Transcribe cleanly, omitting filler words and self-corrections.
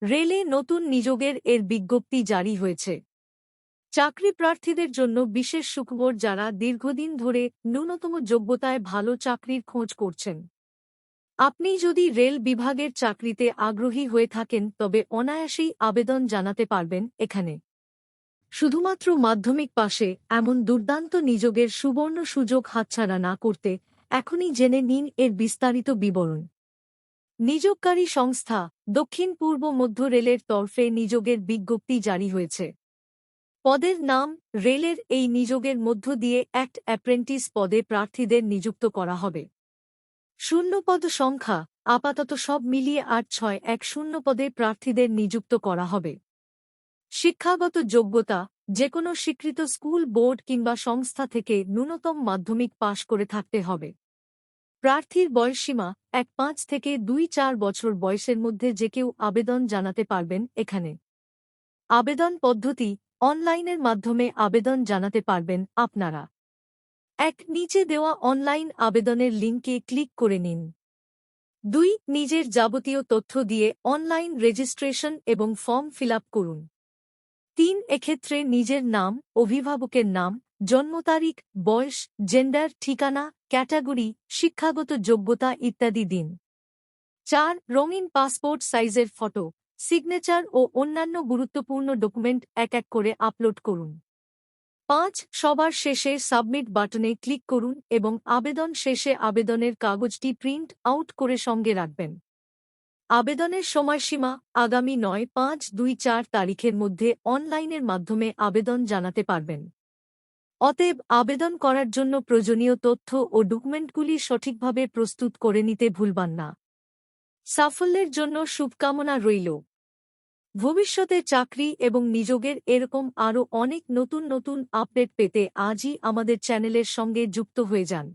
রেলে নতুন নিযোগের বিজ্ঞপ্তি জারি হয়েছে। চাকরি প্রার্থীদের জন্য বিশেষ সুখবর, যারা দীর্ঘদিন ধরে ন্যূনতম যোগ্যতায় ভালো চাকরির খোঁজ করছেন। আপনি যদি রেল বিভাগের চাকরিতে আগ্রহী হয়ে থাকেন, তবে অনায়াসেই আবেদন জানাতে পারবেন এখানে। শুধুমাত্র মাধ্যমিক পাশে এমন দুর্দান্ত নিযোগের সুবর্ণ সুযোগ হাতছাড়া না করতে এখনই জেনে নিন বিস্তারিত বিবরণ। নিযোগকারী সংস্থা দক্ষিণ পূর্ব মধ্য রেলের তরফে নিযোগের বিজ্ঞপ্তি জারি হয়েছে। পদের নাম রেলের এই নিযোগের মধ্য দিয়ে অ্যাক্ট অ্যাপ্রেন্টিস পদে প্রার্থীদের নিযুক্ত করা হবে। শূন্যপদ সংখ্যা আপাতত সব মিলিয়ে 8610 পদে প্রার্থীদের নিযুক্ত করা হবে। শিক্ষাগত যোগ্যতা যেকোনো স্বীকৃত স্কুল, বোর্ড কিংবা সংস্থা থেকে ন্যূনতম মাধ্যমিক পাশ করে থাকতে হবে। প্রার্থীর বয়সসীমা 1-5 থেকে 2-4 বছর বয়সের মধ্যে যে কেউ আবেদন জানাতে পারবেন এখানে। আবেদন পদ্ধতি অনলাইনের মাধ্যমে আবেদন জানাতে পারবেন আপনারা। নিচে দেওয়া অনলাইন আবেদনের লিঙ্কে ক্লিক করে নিন। 2. নিজের যাবতীয় তথ্য দিয়ে অনলাইন রেজিস্ট্রেশন এবং ফর্ম ফিল আপ করুন। 3. এক্ষেত্রে নিজের নাম, অভিভাবকের নাম, জন্ম তারিখ, বয়স, জেন্ডার, ঠিকানা, ক্যাটাগরি, শিক্ষাগত যোগ্যতা ইত্যাদি দিন। 4. রঙিন পাসপোর্ট সাইজের ফটো, সিগনেচার ও অন্যান্য গুরুত্বপূর্ণ ডকুমেন্ট এক এক করে আপলোড করুন। 5. সবার শেষে সাবমিট বাটনে ক্লিক করুন এবং আবেদন শেষে আবেদনের কাগজটি প্রিন্ট আউট করে সঙ্গে রাখবেন। আবেদনের সময়সীমা আগামী 9/5/2024 তারিখের মধ্যে অনলাইনের মাধ্যমে আবেদন জানাতে পারবেন। অতএব আবেদন করার জন্য প্রয়োজনীয় তথ্য ও ডকুমেন্টগুলি সঠিকভাবে প্রস্তুত করে নিতে ভুলবেন না। সাফল্যের জন্য শুভকামনা রইল। ভবিষ্যতে চাকরি এবং নিযোগের এরকম আরও অনেক নতুন নতুন আপডেট পেতে আজই আমাদের চ্যানেলের সঙ্গে যুক্ত হয়ে যান।